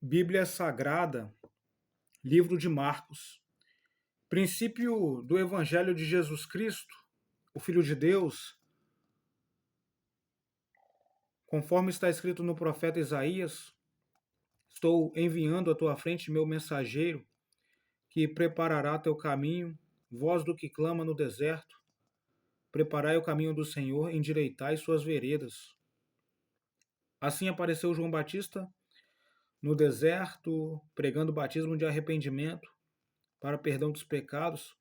Bíblia Sagrada, livro de Marcos. Princípio do Evangelho de Jesus Cristo, o Filho de Deus, conforme está escrito no profeta Isaías: estou enviando à tua frente meu mensageiro, que preparará teu caminho, voz do que clama no deserto. Preparai o caminho do Senhor, endireitai suas veredas. Assim apareceu João Batista no deserto, pregando o batismo de arrependimento para perdão dos pecados.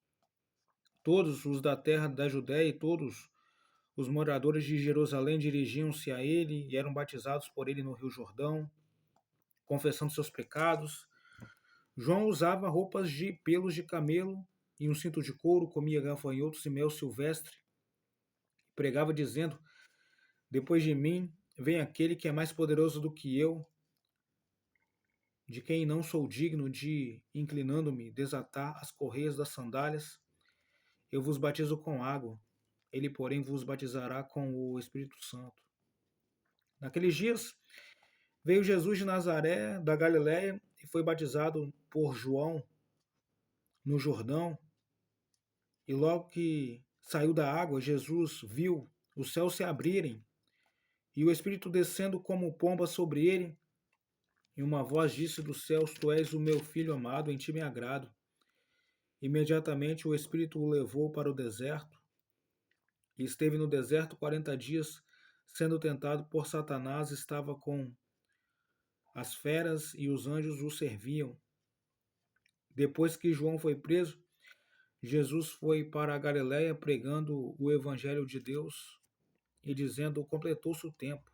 Todos os da terra da Judéia e todos os moradores de Jerusalém dirigiam-se a ele e eram batizados por ele no Rio Jordão, confessando seus pecados. João usava roupas de pelos de camelo e um cinto de couro, comia gafanhotos e mel silvestre. Pregava dizendo: depois de mim vem aquele que é mais poderoso do que eu, de quem não sou digno de, inclinando-me, desatar as correias das sandálias. Eu vos batizo com água, ele, porém, vos batizará com o Espírito Santo. Naqueles dias, veio Jesus de Nazaré, da Galiléia, e foi batizado por João no Jordão. E logo que saiu da água, Jesus viu os céus se abrirem e o Espírito descendo como pomba sobre ele. E uma voz disse dos céus: Tu és o meu filho amado, em ti me agrado. Imediatamente o Espírito o levou para o deserto e esteve no deserto 40 dias, sendo tentado por Satanás. Estava com as feras e os anjos o serviam. Depois que João foi preso, Jesus foi para a Galiléia pregando o evangelho de Deus e dizendo: completou-se o tempo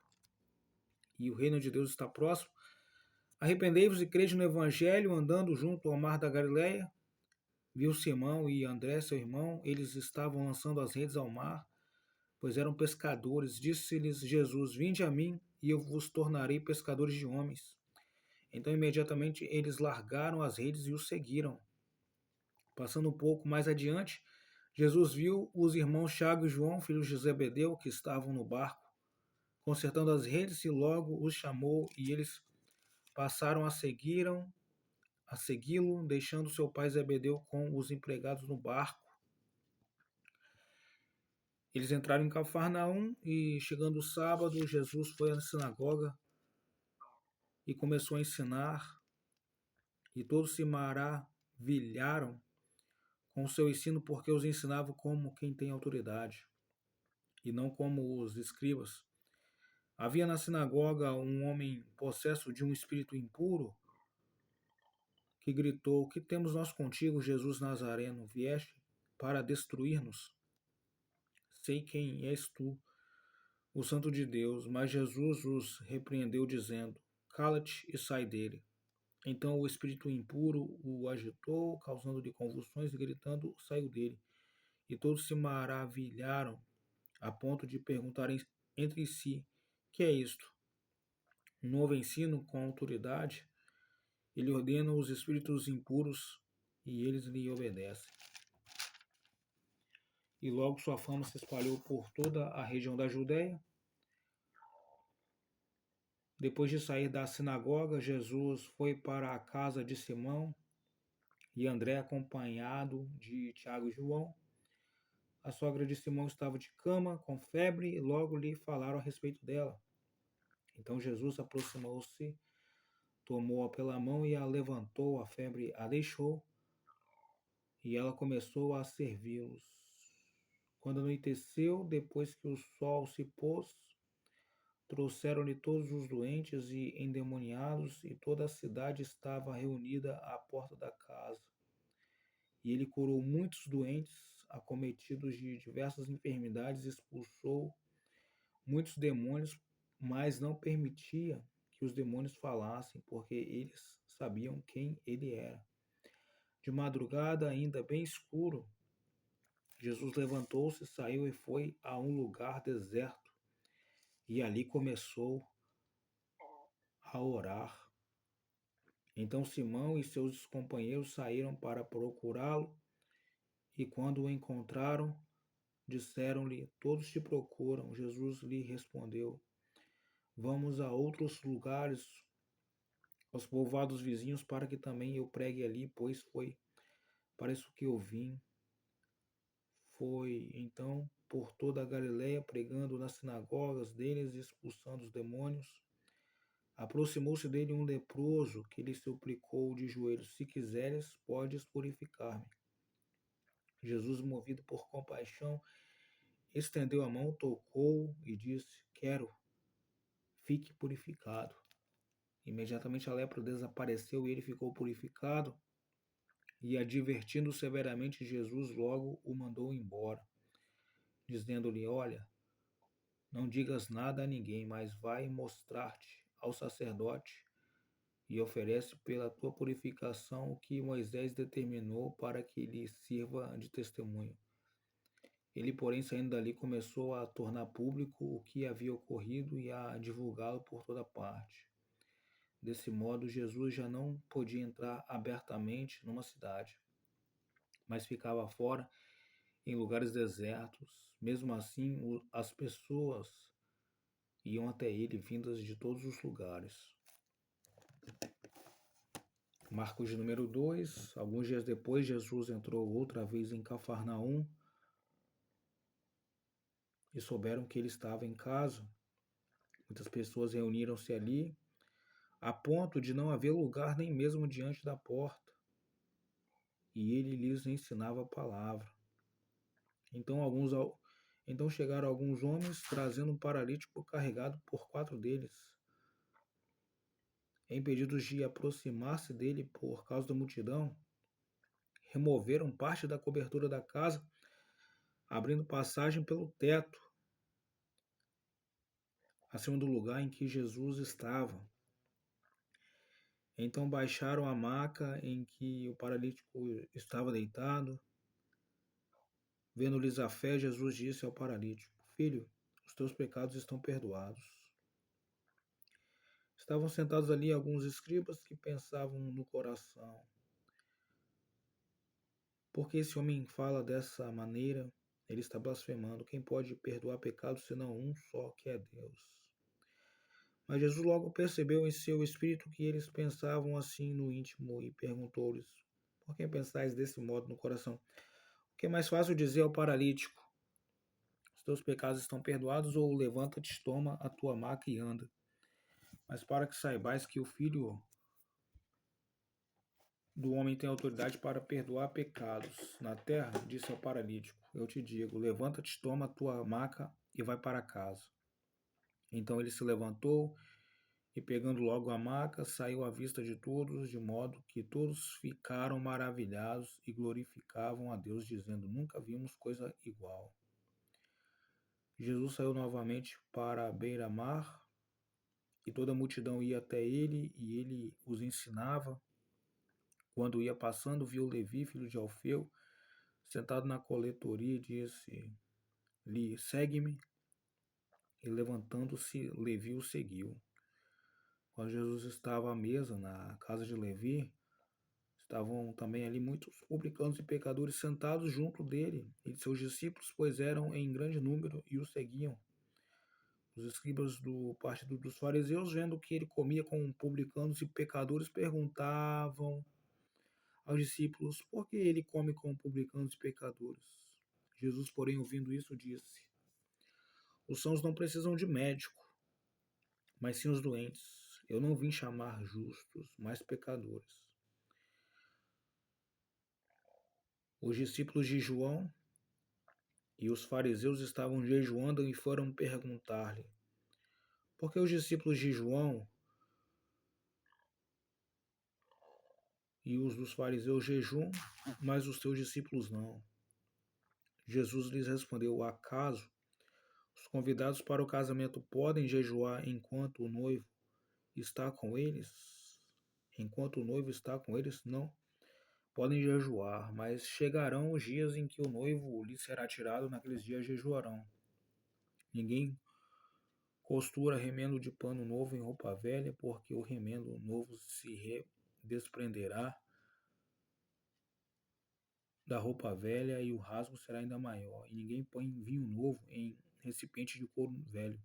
e o reino de Deus está próximo. Arrependei-vos e crede no evangelho. Andando junto ao mar da Galiléia, viu Simão e André, seu irmão. Eles estavam lançando as redes ao mar, pois eram pescadores. Disse-lhes Jesus: vinde a mim e eu vos tornarei pescadores de homens. Então imediatamente eles largaram as redes e o seguiram. Passando um pouco mais adiante, Jesus viu os irmãos Tiago e João, filhos de Zebedeu, que estavam no barco, consertando as redes, e logo os chamou, e eles passaram a segui-lo, deixando seu pai Zebedeu com os empregados no barco. Eles entraram em Cafarnaum e, chegando o sábado, Jesus foi à sinagoga e começou a ensinar, e todos se maravilharam com o seu ensino, porque os ensinava como quem tem autoridade, e não como os escribas. Havia na sinagoga um homem possesso de um espírito impuro, que gritou: que temos nós contigo, Jesus Nazareno? Vieste para destruir-nos? Sei quem és tu, o Santo de Deus. Mas Jesus os repreendeu, dizendo: cala-te e sai dele. Então o espírito impuro o agitou, causando-lhe convulsões, e gritando, saiu dele. E todos se maravilharam, a ponto de perguntarem entre si: que é isto? Um novo ensino com autoridade? Ele ordena os espíritos impuros e eles lhe obedecem. E logo sua fama se espalhou por toda a região da Judéia. Depois de sair da sinagoga, Jesus foi para a casa de Simão e André, acompanhado de Tiago e João. A sogra de Simão estava de cama, com febre, e logo lhe falaram a respeito dela. Então Jesus aproximou-se, tomou-a pela mão e a levantou. A febre a deixou e ela começou a servi-los. Quando anoiteceu, depois que o sol se pôs, trouxeram-lhe todos os doentes e endemoniados, e toda a cidade estava reunida à porta da casa. E ele curou muitos doentes, acometidos de diversas enfermidades, expulsou muitos demônios, mas não permitia que os demônios falassem, porque eles sabiam quem ele era. De madrugada, ainda bem escuro, Jesus levantou-se, saiu e foi a um lugar deserto, e ali começou a orar. Então Simão e seus companheiros saíram para procurá-lo, e quando o encontraram, disseram-lhe: todos te procuram. Jesus lhe respondeu: vamos a outros lugares, aos povoados vizinhos, para que também eu pregue ali, pois foi para isso que eu vim. Foi então por toda a Galiléia, pregando nas sinagogas deles e expulsando os demônios. Aproximou-se dele um leproso, que lhe suplicou de joelhos: Se quiseres, podes purificar-me. Jesus, movido por compaixão, estendeu a mão, tocou e disse: Quero, fique purificado. Imediatamente a lepra desapareceu e ele ficou purificado. E, advertindo severamente, Jesus logo o mandou embora, dizendo-lhe: Olha, não digas nada a ninguém, mas vai mostrar-te ao sacerdote e oferece pela tua purificação o que Moisés determinou para que lhe sirva de testemunho. Ele, porém, saindo dali, começou a tornar público o que havia ocorrido e a divulgá-lo por toda parte. Desse modo, Jesus já não podia entrar abertamente numa cidade, mas ficava fora em lugares desertos. Mesmo assim, as pessoas iam até ele, vindas de todos os lugares. Marcos de número 2. Alguns dias depois, Jesus entrou outra vez em Cafarnaum e souberam que ele estava em casa. Muitas pessoas reuniram-se ali, a ponto de não haver lugar nem mesmo diante da porta. E ele lhes ensinava a palavra. Então chegaram alguns homens trazendo um paralítico carregado por 4 deles. Impedidos de aproximar-se dele por causa da multidão, removeram parte da cobertura da casa, abrindo passagem pelo teto, acima do lugar em que Jesus estava. Então baixaram a maca em que o paralítico estava deitado. Vendo-lhes a fé, Jesus disse ao paralítico: Filho, os teus pecados estão perdoados. Estavam sentados ali alguns escribas que pensavam no coração: Por que esse homem fala dessa maneira? Ele está blasfemando. Quem pode perdoar pecados senão um só, que é Deus? Mas Jesus logo percebeu em seu espírito que eles pensavam assim no íntimo e perguntou-lhes: Por que pensais desse modo no coração? O que é mais fácil dizer ao paralítico: Os teus pecados estão perdoados, ou levanta-te, toma a tua maca e anda? Mas para que saibais que o Filho do homem tem autoridade para perdoar pecados na terra, disse ao paralítico: Eu te digo, levanta-te, toma a tua maca e vai para casa. Então ele se levantou e, pegando logo a maca, saiu à vista de todos, de modo que todos ficaram maravilhados e glorificavam a Deus, dizendo: Nunca vimos coisa igual. Jesus saiu novamente para a beira-mar, e toda a multidão ia até ele, e ele os ensinava. Quando ia passando, viu Levi, filho de Alfeu, sentado na coletoria, e disse-lhe: Segue-me. E levantando-se, Levi o seguiu. Quando Jesus estava à mesa na casa de Levi, estavam também ali muitos publicanos e pecadores sentados junto dele e de seus discípulos, pois eram em grande número e o seguiam. Os escribas do partido dos fariseus, vendo que ele comia com publicanos e pecadores, perguntavam aos discípulos: Por que ele come com publicanos e pecadores? Jesus, porém, ouvindo isso, disse: Os sãos não precisam de médico, mas sim os doentes. Eu não vim chamar justos, mas pecadores. Os discípulos de João e os fariseus estavam jejuando e foram perguntar-lhe: Por que os discípulos de João e os dos fariseus jejuam, mas os teus discípulos não? Jesus lhes respondeu: Acaso os convidados para o casamento podem jejuar enquanto o noivo está com eles? Enquanto o noivo está com eles, não podem jejuar, mas chegarão os dias em que o noivo lhes será tirado, naqueles dias jejuarão. Ninguém costura remendo de pano novo em roupa velha, porque o remendo novo se desprenderá da roupa velha e o rasgo será ainda maior. E ninguém põe vinho novo em recipiente de couro velho,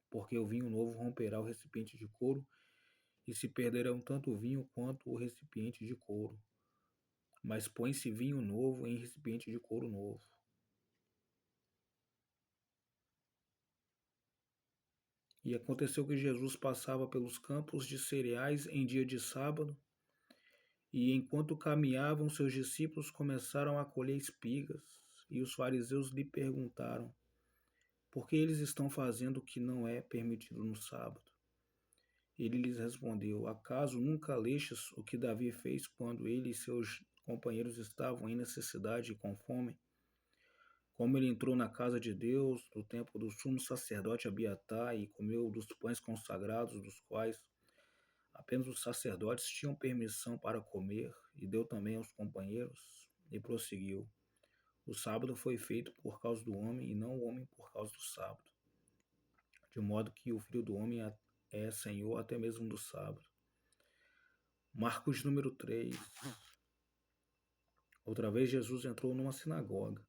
porque o vinho novo romperá o recipiente de couro e se perderão tanto o vinho quanto o recipiente de couro. Mas põe-se vinho novo em recipiente de couro novo. E aconteceu que Jesus passava pelos campos de cereais em dia de sábado, e enquanto caminhavam, seus discípulos começaram a colher espigas, e os fariseus lhe perguntaram: por que eles estão fazendo o que não é permitido no sábado? Ele lhes respondeu: acaso nunca lestes o que Davi fez quando ele e seus companheiros estavam em necessidade e com fome? Como ele entrou na casa de Deus, no templo do sumo sacerdote Abiatar, e comeu dos pães consagrados, dos quais apenas os sacerdotes tinham permissão para comer, e deu também aos companheiros, e prosseguiu: o sábado foi feito por causa do homem, e não o homem por causa do sábado. De modo que o Filho do Homem é Senhor até mesmo do sábado. Marcos número 3. Outra vez Jesus entrou numa sinagoga.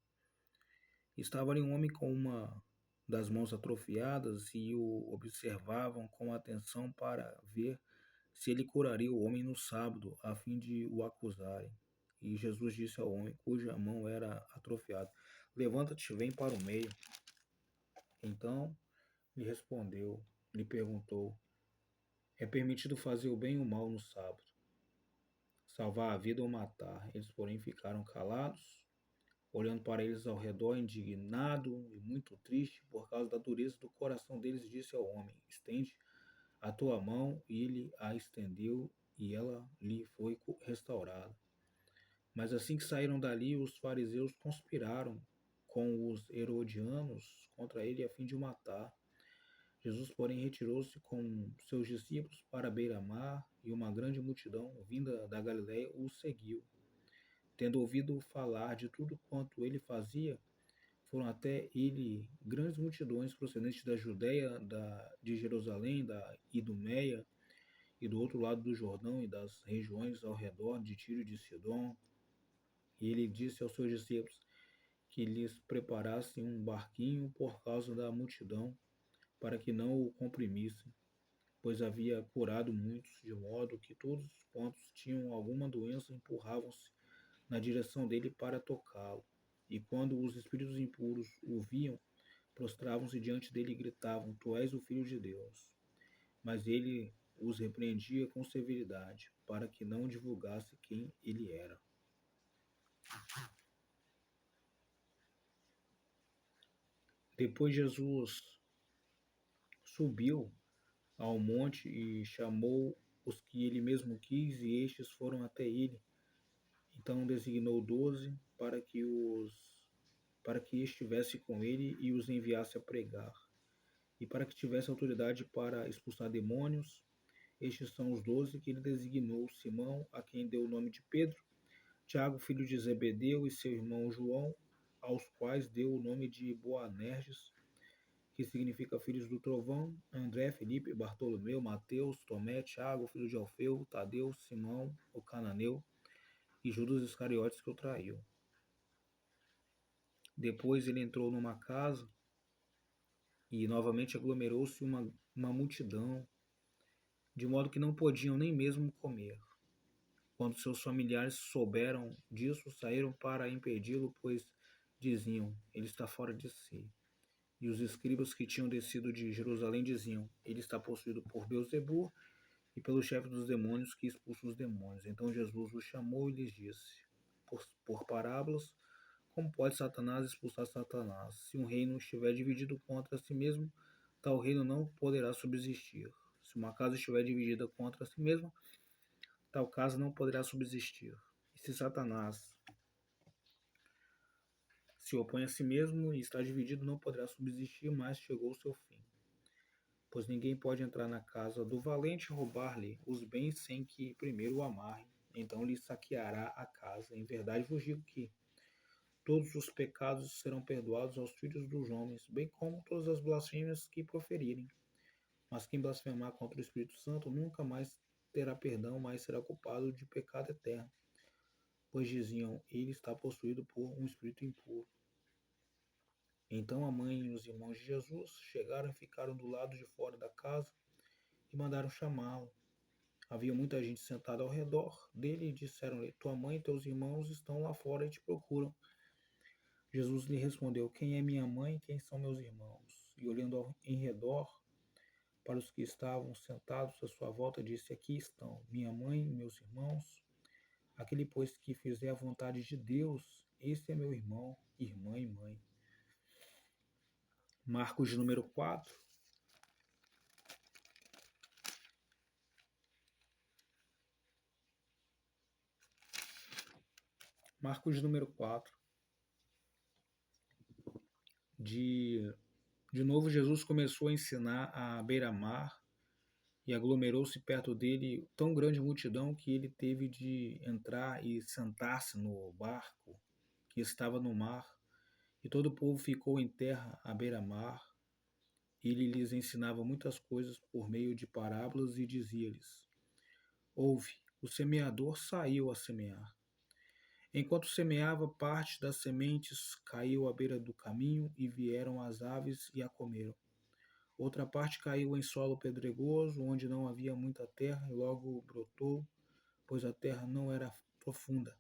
Estava ali um homem com uma das mãos atrofiadas, e o observavam com atenção para ver se ele curaria o homem no sábado, a fim de o acusarem. E Jesus disse ao homem cuja mão era atrofiada: levanta-te e vem para o meio. Então lhe perguntou: é permitido fazer o bem ou o mal no sábado, salvar a vida ou matar? Eles, porém, ficaram calados, olhando para eles ao redor, indignado e muito triste por causa da dureza do coração deles. Disse ao homem: estende a tua mão. E ele a estendeu, e ela lhe foi restaurada. Mas assim que saíram dali, os fariseus conspiraram com os herodianos contra ele a fim de o matar. Jesus, porém, retirou-se com seus discípulos para a beira-mar, e uma grande multidão, vinda da Galiléia, o seguiu. Tendo ouvido falar de tudo quanto ele fazia, foram até ele grandes multidões procedentes da Judéia, de Jerusalém, da Idumeia e do outro lado do Jordão, e das regiões ao redor de Tiro e de Sidom. E ele disse aos seus discípulos que lhes preparassem um barquinho por causa da multidão, para que não o comprimissem, pois havia curado muitos, de modo que todos quantos tinham alguma doença empurravam-se na direção dele para tocá-lo. E quando os espíritos impuros o viam, prostravam-se diante dele e gritavam: tu és o Filho de Deus. Mas ele os repreendia com severidade, para que não divulgasse quem ele era. Depois Jesus subiu ao monte e chamou os que ele mesmo quis, e estes foram até ele. Então designou 12 para que estivesse com ele e os enviasse a pregar, e para que tivesse autoridade para expulsar demônios. Estes são os 12 que ele designou: Simão, a quem deu o nome de Pedro, Tiago, filho de Zebedeu, e seu irmão João, aos quais deu o nome de Boanerges, que significa filhos do trovão, André, Felipe, Bartolomeu, Mateus, Tomé, Tiago, filho de Alfeu, Tadeu, Simão, o cananeu, e Judas Iscariotes, que o traiu. Depois ele entrou numa casa, e novamente aglomerou-se uma multidão, de modo que não podiam nem mesmo comer. Quando seus familiares souberam disso, saíram para impedi-lo, pois diziam: ele está fora de si. E os escribas que tinham descido de Jerusalém diziam: ele está possuído por Beelzebul e pelo chefe dos demônios que expulsa os demônios. Então Jesus os chamou e lhes disse, por parábolas: como pode Satanás expulsar Satanás? Se um reino estiver dividido contra si mesmo, tal reino não poderá subsistir. Se uma casa estiver dividida contra si mesma, tal casa não poderá subsistir. E se Satanás se opõe a si mesmo e está dividido, não poderá subsistir, mas chegou o seu fim. Pois ninguém pode entrar na casa do valente e roubar-lhe os bens sem que primeiro o amarre. Então lhe saqueará a casa. Em verdade vos digo que todos os pecados serão perdoados aos filhos dos homens, bem como todas as blasfêmias que proferirem. Mas quem blasfemar contra o Espírito Santo nunca mais terá perdão, mas será culpado de pecado eterno. Pois diziam: ele está possuído por um espírito impuro. Então a mãe e os irmãos de Jesus chegaram e ficaram do lado de fora da casa e mandaram chamá-lo. Havia muita gente sentada ao redor dele e disseram-lhe: Tua mãe e teus irmãos estão lá fora e te procuram. Jesus lhe respondeu: Quem é minha mãe e quem são meus irmãos? E olhando em redor para os que estavam sentados à sua volta, disse: Aqui estão minha mãe e meus irmãos. Aquele, pois, que fizer a vontade de Deus, esse é meu irmão, irmã e mãe. Marcos número 4. Marcos número 4. De novo, Jesus começou a ensinar à beira-mar e aglomerou-se perto dele tão grande multidão que ele teve de entrar e sentar-se no barco que estava no mar, e todo o povo ficou em terra à beira-mar. Ele lhes ensinava muitas coisas por meio de parábolas e dizia-lhes: Ouve, o semeador saiu a semear. Enquanto semeava, parte das sementes caiu à beira do caminho e vieram as aves e a comeram. Outra parte caiu em solo pedregoso, onde não havia muita terra, e logo brotou, pois a terra não era profunda.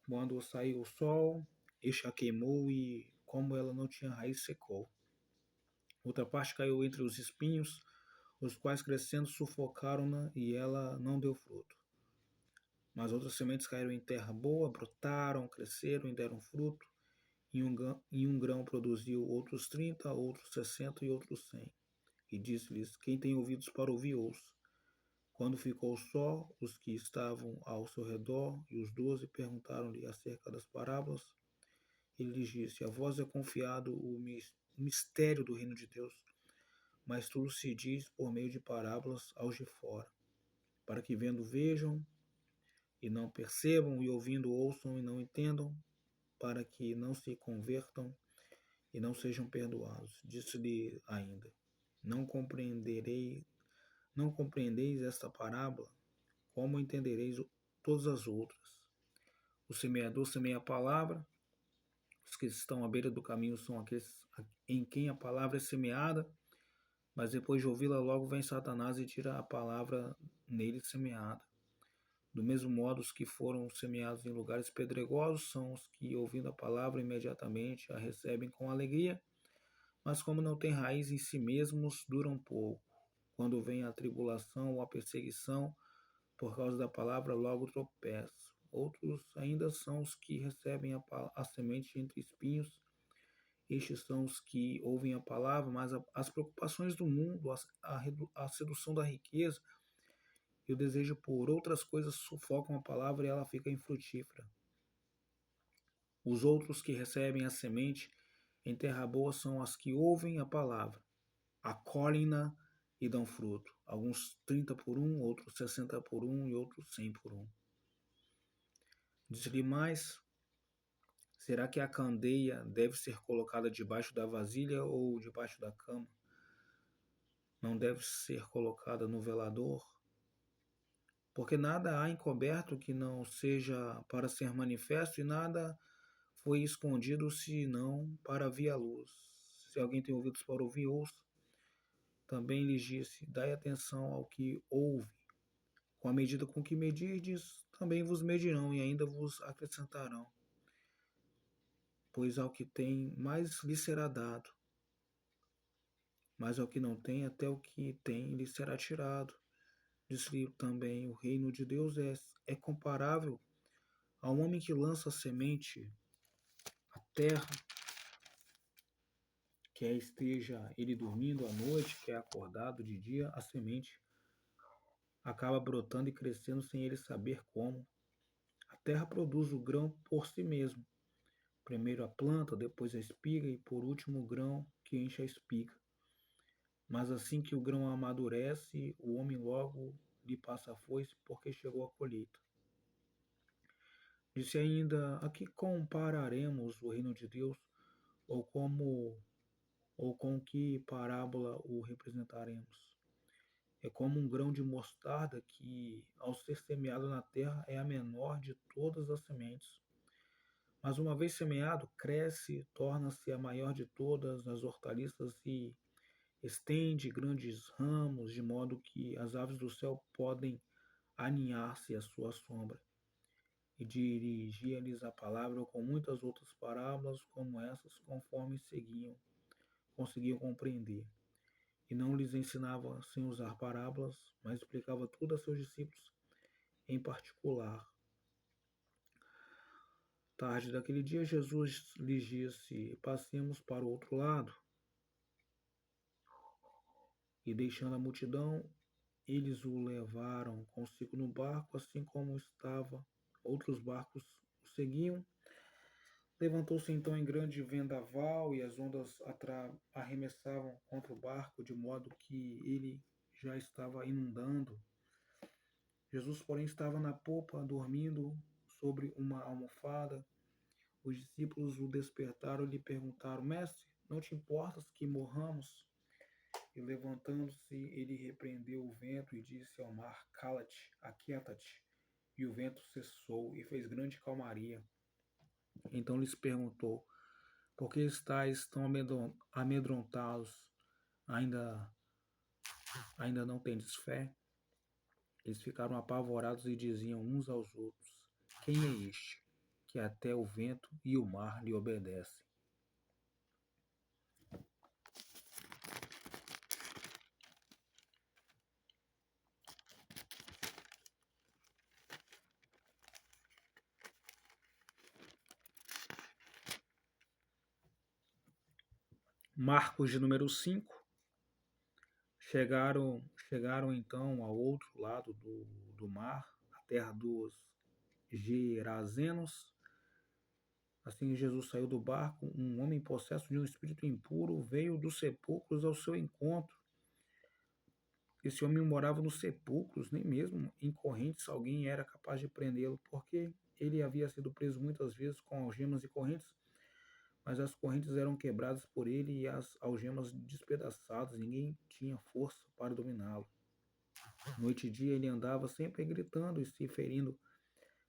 Quando saiu o sol, este a queimou e, como ela não tinha raiz, secou. Outra parte caiu entre os espinhos, os quais crescendo sufocaram-na e ela não deu fruto. Mas outras sementes caíram em terra boa, brotaram, cresceram e deram fruto. E um grão produziu outros 30, outros 60 e outros 100. E disse-lhes: Quem tem ouvidos para ouvir, ouça. Quando ficou só, os que estavam ao seu redor e os 12 perguntaram-lhe acerca das parábolas. Ele lhes disse: A vós é confiado o mistério do reino de Deus, mas tudo se diz por meio de parábolas aos de fora, para que vendo vejam e não percebam, e ouvindo ouçam e não entendam, para que não se convertam e não sejam perdoados. Disse-lhe ainda: Não compreendeis esta parábola? Como entendereis todas as outras? O semeador semeia a palavra. Os que estão à beira do caminho são aqueles em quem a palavra é semeada, mas depois de ouvi-la, logo vem Satanás e tira a palavra nele semeada. Do mesmo modo, os que foram semeados em lugares pedregosos são os que, ouvindo a palavra, imediatamente a recebem com alegria, mas como não têm raiz em si mesmos, duram pouco. Quando vem a tribulação ou a perseguição, por causa da palavra, logo tropeçam. Outros ainda são os que recebem a semente entre espinhos. Estes são os que ouvem a palavra, mas as preocupações do mundo, a sedução da riqueza e o desejo por outras coisas sufocam a palavra e ela fica infrutífera. Os outros que recebem a semente em terra boa são as que ouvem a palavra, acolhem-na e dão fruto. Alguns 30 por um, outros 60 por um e outros 100 por um. Diz-lhe mais: será que a candeia deve ser colocada debaixo da vasilha ou debaixo da cama? Não deve ser colocada no velador? Porque nada há encoberto que não seja para ser manifesto, e nada foi escondido senão para vir à luz. Se alguém tem ouvidos para ouvir, ouça. Também lhes disse: dai atenção ao que ouve. Com a medida com que medirdes, também vos medirão e ainda vos acrescentarão. Pois ao que tem, mais lhe será dado. Mas ao que não tem, até o que tem lhe será tirado. Disse-lhe também: o reino de Deus é comparável a um homem que lança a semente à terra, quer esteja ele dormindo à noite, quer acordado de dia, a semente acaba brotando e crescendo sem ele saber como. A terra produz o grão por si mesmo. Primeiro a planta, depois a espiga e por último o grão que enche a espiga. Mas assim que o grão amadurece, o homem logo lhe passa a foice, porque chegou a colheita. Disse ainda: a que compararemos o reino de Deus, ou com que parábola o representaremos? É como um grão de mostarda que, ao ser semeado na terra, é a menor de todas as sementes. Mas uma vez semeado, cresce, torna-se a maior de todas as hortaliças e Estende grandes ramos, de modo que as aves do céu podem aninhar-se à sua sombra. E dirigia-lhes a palavra com muitas outras parábolas como essas, conforme conseguiam compreender. E não lhes ensinava sem usar parábolas, mas explicava tudo a seus discípulos em particular. Tarde daquele dia, Jesus lhes disse: Passemos para o outro lado. E deixando a multidão, eles o levaram consigo no barco, assim como estava. Outros barcos o seguiam. Levantou-se então em grande vendaval e as ondas arremessavam contra o barco, de modo que ele já estava inundando. Jesus, porém, estava na popa, dormindo sobre uma almofada. Os discípulos o despertaram e lhe perguntaram: Mestre, não te importas que morramos? E levantando-se, ele repreendeu o vento e disse ao mar: Cala-te, aquieta-te. E o vento cessou e fez grande calmaria. Então lhes perguntou: Por que estáis tão amedrontados? Ainda, ainda não tendes fé? Eles ficaram apavorados e diziam uns aos outros: Quem é este, que até o vento e o mar lhe obedecem? Marcos de número 5. Chegaram então ao outro lado do mar, a terra dos Gerazenos. Assim que Jesus saiu do barco, um homem possesso de um espírito impuro veio dos sepulcros ao seu encontro. Esse homem morava nos sepulcros, nem mesmo em correntes alguém era capaz de prendê-lo, porque ele havia sido preso muitas vezes com algemas e correntes, mas as correntes eram quebradas por ele e as algemas despedaçadas, ninguém tinha força para dominá-lo. Noite e dia ele andava sempre gritando e se ferindo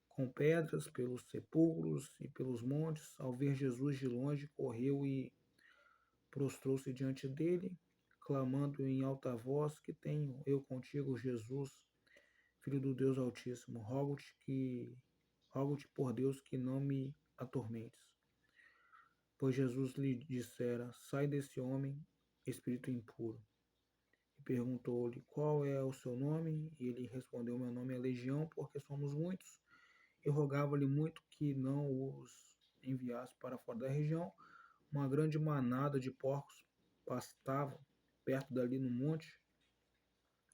com pedras pelos sepulcros e pelos montes. Ao ver Jesus de longe, correu e prostrou-se diante dele, clamando em alta voz: Que tenho eu contigo, Jesus, Filho do Deus Altíssimo? Rogo-te por Deus que não me atormentes. Pois Jesus lhe dissera: Sai desse homem, espírito impuro. E perguntou-lhe: Qual é o seu nome? E ele respondeu: Meu nome é Legião, porque somos muitos. E rogava-lhe muito que não os enviasse para fora da região. Uma grande manada de porcos pastava perto dali no monte,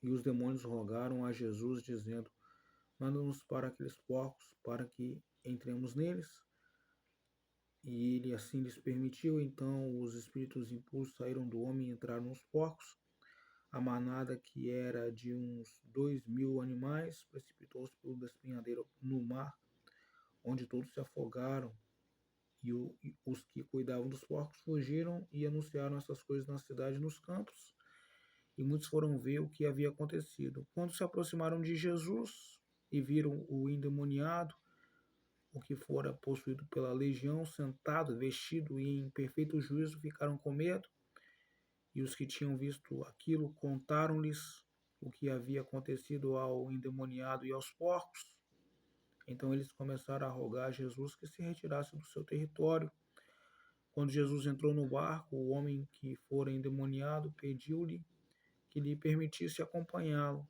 e os demônios rogaram a Jesus, dizendo: Manda-nos para aqueles porcos, para que entremos neles. E ele assim lhes permitiu. Então os espíritos impuros saíram do homem e entraram nos porcos. A manada, que era de uns 2.000 animais, precipitou-se pelo despenhadeiro no mar, onde todos se afogaram. E os que cuidavam dos porcos fugiram e anunciaram essas coisas na cidade e nos campos. E muitos foram ver o que havia acontecido. Quando se aproximaram de Jesus e viram o endemoniado, o que fora possuído pela legião, sentado, vestido e em perfeito juízo, ficaram com medo. E os que tinham visto aquilo contaram-lhes o que havia acontecido ao endemoniado e aos porcos. Então eles começaram a rogar a Jesus que se retirasse do seu território. Quando Jesus entrou no barco, o homem que fora endemoniado pediu-lhe que lhe permitisse acompanhá-lo.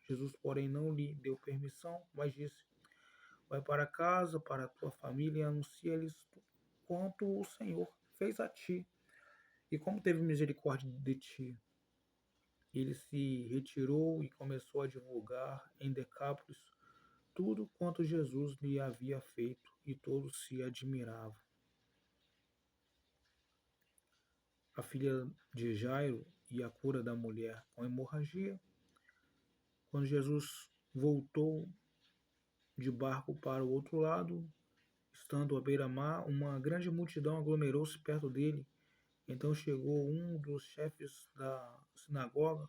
Jesus, porém, não lhe deu permissão, mas disse: Vai para casa, para a tua família, e anuncia-lhes quanto o Senhor fez a ti e como teve misericórdia de ti. Ele se retirou e começou a divulgar em Decápolis tudo quanto Jesus lhe havia feito, e todos se admiravam. A filha de Jairo e a cura da mulher com hemorragia. Quando Jesus voltou de barco para o outro lado, estando à beira-mar, uma grande multidão aglomerou-se perto dele. Então chegou um dos chefes da sinagoga,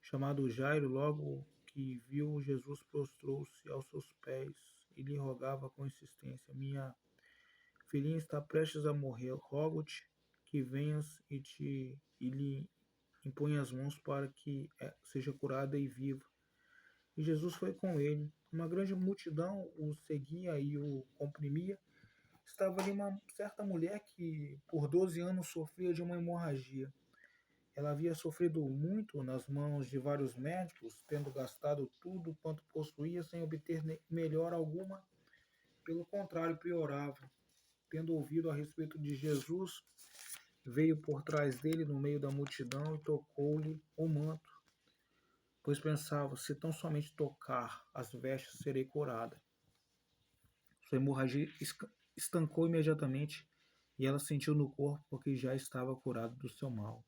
chamado Jairo. Logo que viu Jesus, prostrou-se aos seus pés e lhe rogava com insistência: Minha filhinha está prestes a morrer. Rogo-te que venhas e lhe impõe as mãos para que seja curada e viva. E Jesus foi com ele. Uma grande multidão o seguia e o comprimia. Estava ali uma certa mulher que por 12 anos sofria de uma hemorragia. Ela havia sofrido muito nas mãos de vários médicos, tendo gastado tudo quanto possuía sem obter melhora alguma. Pelo contrário, piorava. Tendo ouvido a respeito de Jesus, veio por trás dele no meio da multidão e tocou-lhe o manto, pois pensava: se tão somente tocar as vestes, serei curada. Sua hemorragia estancou imediatamente e ela sentiu no corpo porque já estava curada do seu mal.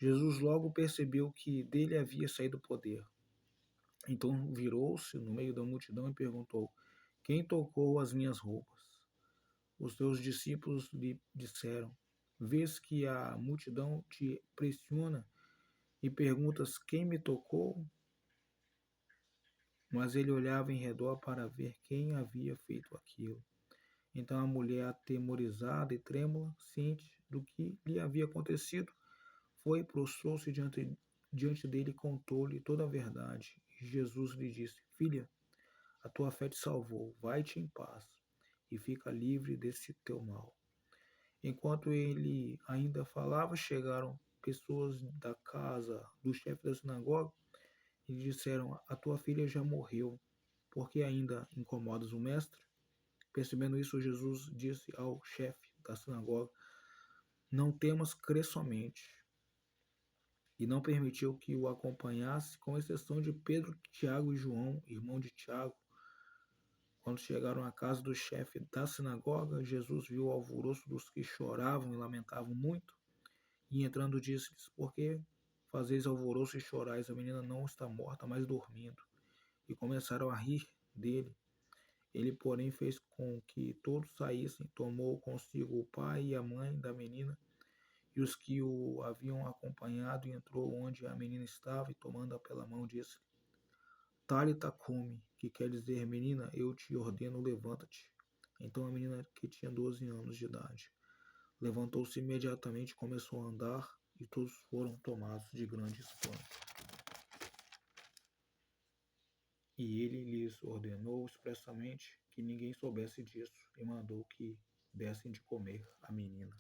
Jesus logo percebeu que dele havia saído o poder. Então virou-se no meio da multidão e perguntou: quem tocou as minhas roupas? Os seus discípulos lhe disseram: vês que a multidão te pressiona e perguntas: quem me tocou? Mas ele olhava em redor para ver quem havia feito aquilo. Então a mulher, atemorizada e trêmula, ciente do que lhe havia acontecido, foi, prostrou-se diante dele e contou-lhe toda a verdade. E Jesus lhe disse: filha, a tua fé te salvou, vai-te em paz e fica livre desse teu mal. Enquanto ele ainda falava, chegaram pessoas da casa do chefe da sinagoga e lhe disseram: a tua filha já morreu, por que ainda incomodas o mestre? Percebendo isso, Jesus disse ao chefe da sinagoga: não temas, crê somente. E não permitiu que o acompanhasse, com exceção de Pedro, Tiago e João, irmão de Tiago. Quando chegaram à casa do chefe da sinagoga, Jesus viu o alvoroço dos que choravam e lamentavam muito, e entrando disse-lhes: por que fazeis alvoroço e chorais? A menina não está morta, mas dormindo. E começaram a rir dele. Ele, porém, fez com que todos saíssem, tomou consigo o pai e a mãe da menina e os que o haviam acompanhado, e entrou onde a menina estava, e tomando-a pela mão, disse: Talita cumi, que quer dizer: menina, eu te ordeno, levanta-te. Então a menina, que tinha 12 anos de idade, levantou-se imediatamente e começou a andar, e todos foram tomados de grande espanto. E ele lhes ordenou expressamente que ninguém soubesse disso, e mandou que dessem de comer à menina.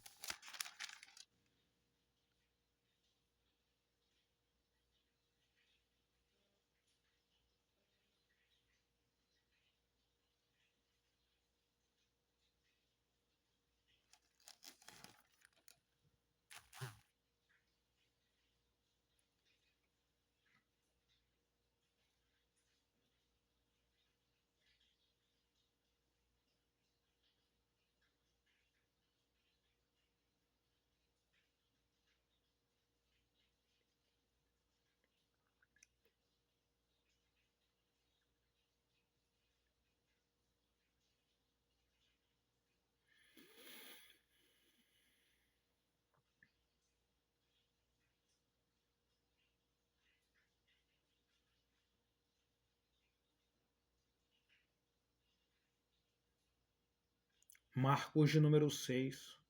Marcos de número 6.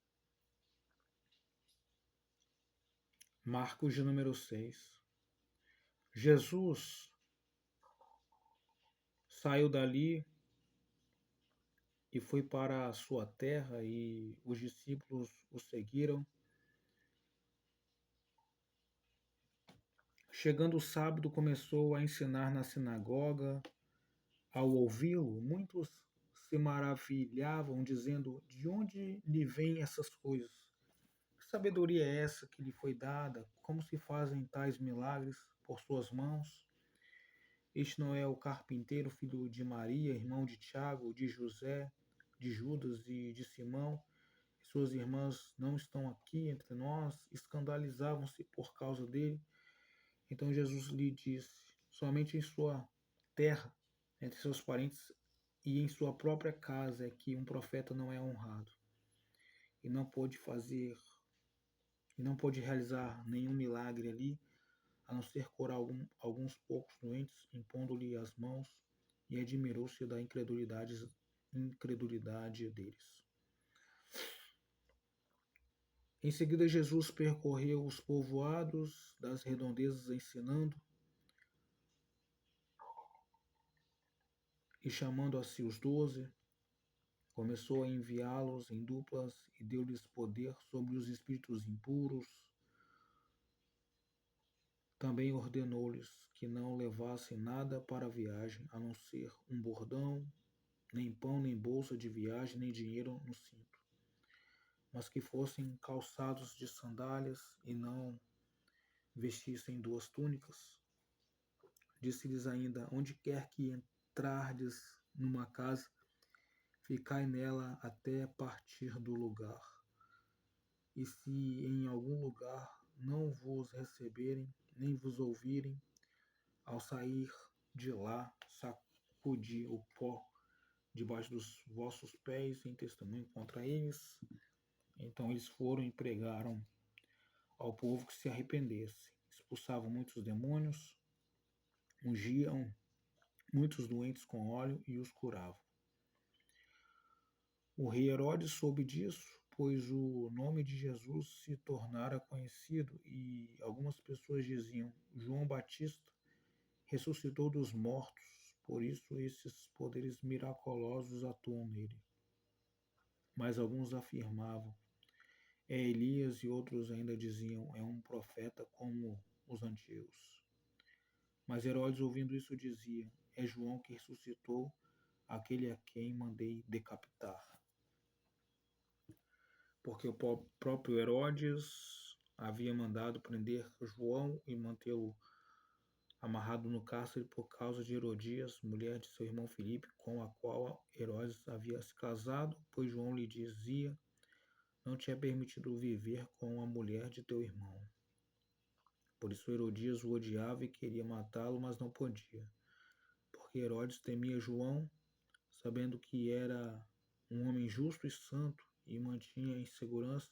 Marcos de número 6. Jesus saiu dali e foi para a sua terra, e os discípulos o seguiram. Chegando o sábado, começou a ensinar na sinagoga. Ao ouvi-lo, muitos se maravilhavam, dizendo: de onde lhe vêm essas coisas? Que sabedoria é essa que lhe foi dada? Como se fazem tais milagres por suas mãos? Este não é o carpinteiro, filho de Maria, irmão de Tiago, de José, de Judas e de Simão? Suas irmãs não estão aqui entre nós? Escandalizavam-se por causa dele. Então Jesus lhe disse: somente em sua terra, entre seus parentes e em sua própria casa é que um profeta não é honrado. E não pôde fazer, e não pôde realizar nenhum milagre ali, a não ser curar alguns poucos doentes, impondo-lhe as mãos, e admirou-se da incredulidade deles. Em seguida, Jesus percorreu os povoados das redondezas ensinando e chamando a si os 12, começou a enviá-los em duplas e deu-lhes poder sobre os espíritos impuros. Também ordenou-lhes que não levassem nada para a viagem, a não ser um bordão, nem pão, nem bolsa de viagem, nem dinheiro no cinto, mas que fossem calçados de sandálias e não vestissem 2 túnicas. Disse-lhes ainda: onde quer que entrardes numa casa, ficai nela até partir do lugar. E se em algum lugar não vos receberem, nem vos ouvirem, ao sair de lá, sacudi o pó debaixo dos vossos pés em testemunho contra eles. Então eles foram e pregaram ao povo que se arrependesse. Expulsavam muitos demônios, ungiam muitos doentes com óleo e os curavam. O rei Herodes soube disso, pois o nome de Jesus se tornara conhecido e algumas pessoas diziam: João Batista ressuscitou dos mortos, por isso esses poderes miraculosos atuam nele. Mas alguns afirmavam: é Elias, e outros ainda diziam: é um profeta como os antigos. Mas Herodes, ouvindo isso, dizia: é João que ressuscitou, aquele a quem mandei decapitar. Porque o próprio Herodes havia mandado prender João e mantê-lo amarrado no cárcere por causa de Herodias, mulher de seu irmão Filipe, com a qual Herodes havia se casado, pois João lhe dizia: não te é permitido viver com a mulher de teu irmão. Por isso Herodias o odiava e queria matá-lo, mas não podia, porque Herodes temia João, sabendo que era um homem justo e santo e mantinha em segurança.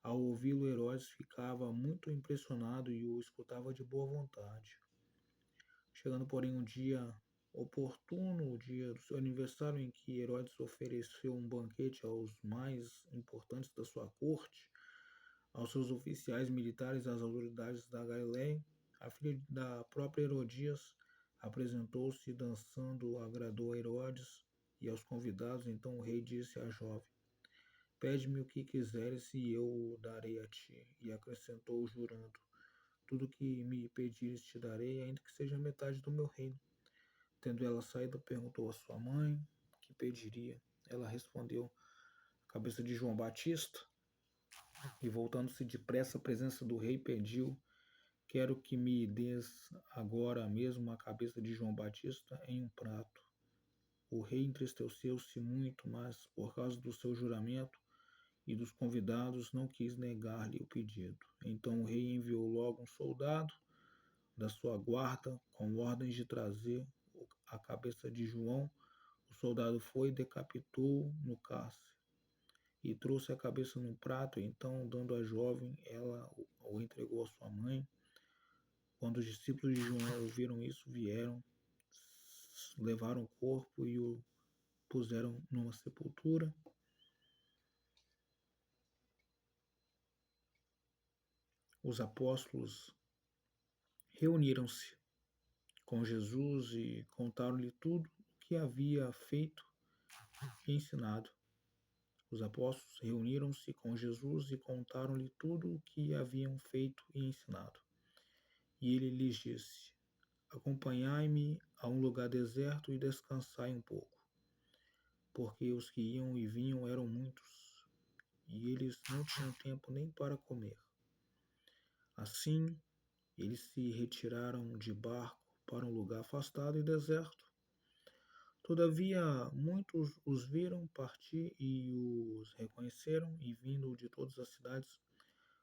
Ao ouvi-lo, Herodes ficava muito impressionado e o escutava de boa vontade. Chegando, porém, um dia oportuno, o dia do seu aniversário, em que Herodes ofereceu um banquete aos mais importantes da sua corte, aos seus oficiais militares, às autoridades da Galiléia, a filha da própria Herodias apresentou-se dançando, agradou a Herodes e aos convidados. Então o rei disse à jovem: pede-me o que quiseres e eu o darei a ti. E acrescentou, jurando: tudo que me pedires te darei, ainda que seja metade do meu reino. Tendo ela saído, perguntou à sua mãe que pediria. Ela respondeu: a cabeça de João Batista. E voltando-se depressa à presença do rei, pediu: quero que me des agora mesmo a cabeça de João Batista em um prato. O rei entristeceu-se muito, mas, por causa do seu juramento e dos convidados, não quis negar-lhe o pedido. Então o rei enviou logo um soldado da sua guarda com ordens de trazer a cabeça de João. O soldado foi e decapitou no cárcere e trouxe a cabeça num prato. Então, dando à jovem, ela o entregou à sua mãe. Quando os discípulos de João ouviram isso, vieram, levaram o corpo e o puseram numa sepultura. Os apóstolos reuniram-se com Jesus e contaram-lhe tudo o que havia feito e ensinado. Os apóstolos reuniram-se com Jesus e contaram-lhe tudo o que haviam feito e ensinado. E ele lhes disse: acompanhai-me a um lugar deserto e descansai um pouco, porque os que iam e vinham eram muitos, e eles não tinham tempo nem para comer. Assim, eles se retiraram de barco para um lugar afastado e deserto. Todavia, muitos os viram partir e os reconheceram, e vindo de todas as cidades,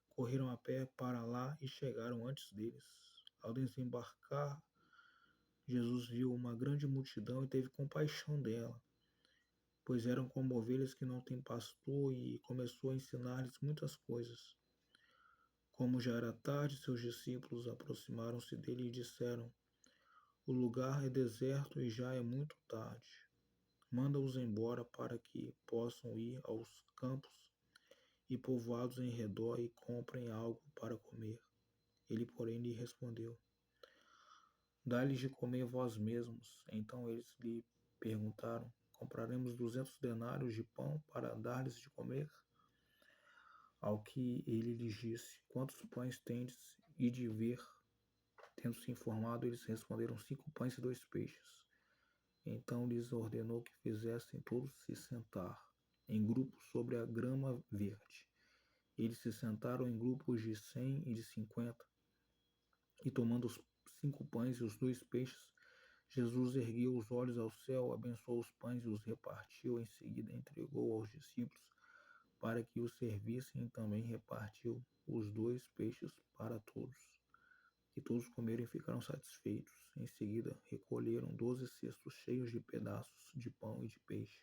correram a pé para lá e chegaram antes deles. Ao desembarcar, Jesus viu uma grande multidão e teve compaixão dela, pois eram como ovelhas que não têm pastor, e começou a ensinar-lhes muitas coisas. Como já era tarde, seus discípulos aproximaram-se dele e disseram: o lugar é deserto e já é muito tarde. Manda-os embora para que possam ir aos campos e povoados em redor e comprem algo para comer. Ele, porém, lhe respondeu: Dá-lhes de comer vós mesmos. Então eles lhe perguntaram: Compraremos 200 denários de pão para dar-lhes de comer? Ao que ele lhes disse: Quantos pães tendes? E de ver. Tendo se informado, eles responderam: 5 pães e 2 peixes. Então lhes ordenou que fizessem todos se sentar, em grupos sobre a grama verde. Eles se sentaram em grupos de 100 e de 50, e tomando os 5 pães e os 2 peixes, Jesus ergueu os olhos ao céu, abençoou os pães e os repartiu, em seguida entregou aos discípulos para que os servissem e também repartiu os 2 peixes para todos. E todos comeram e ficaram satisfeitos. Em seguida, recolheram 12 cestos cheios de pedaços de pão e de peixe.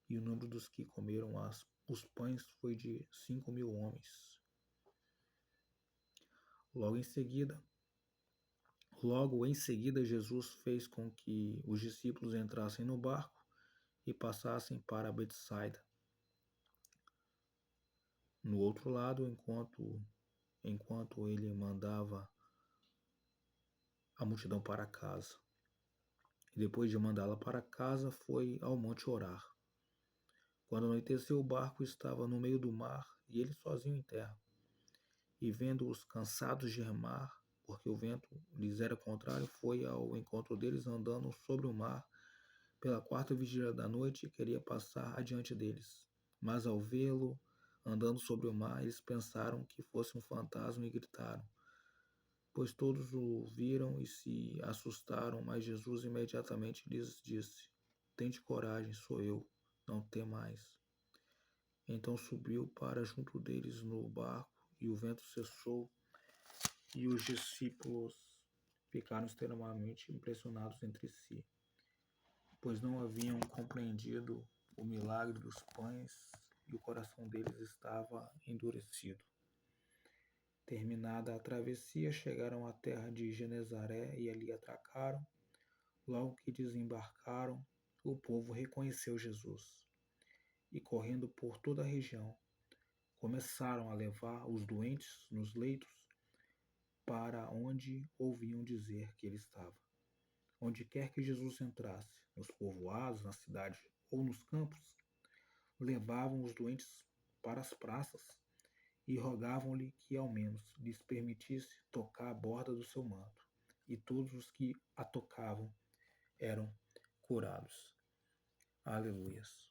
E o número dos que comeram os pães foi de 5.000 homens. Logo em seguida, Jesus fez com que os discípulos entrassem no barco e passassem para Betsaida. No outro lado, enquanto ele mandava a multidão para casa. E depois de mandá-la para casa, foi ao monte orar. Quando anoiteceu, o barco estava no meio do mar e ele sozinho em terra. E vendo-os cansados de remar, porque o vento lhes era contrário, foi ao encontro deles andando sobre o mar pela 4ª vigília da noite e queria passar adiante deles. Mas ao vê-lo andando sobre o mar, eles pensaram que fosse um fantasma e gritaram, pois todos o viram e se assustaram, mas Jesus imediatamente lhes disse: Tende coragem, sou eu, não temais. Então subiu para junto deles no barco, e o vento cessou, e os discípulos ficaram extremamente impressionados entre si, pois não haviam compreendido o milagre dos pães, e o coração deles estava endurecido. Terminada a travessia, chegaram à terra de Genezaré e ali atracaram. Logo que desembarcaram, o povo reconheceu Jesus e, correndo por toda a região, começaram a levar os doentes nos leitos para onde ouviam dizer que ele estava. Onde quer que Jesus entrasse, nos povoados, na cidade ou nos campos, levavam os doentes para as praças e rogavam-lhe que ao menos lhes permitisse tocar a borda do seu manto. E todos os que a tocavam eram curados. Aleluias.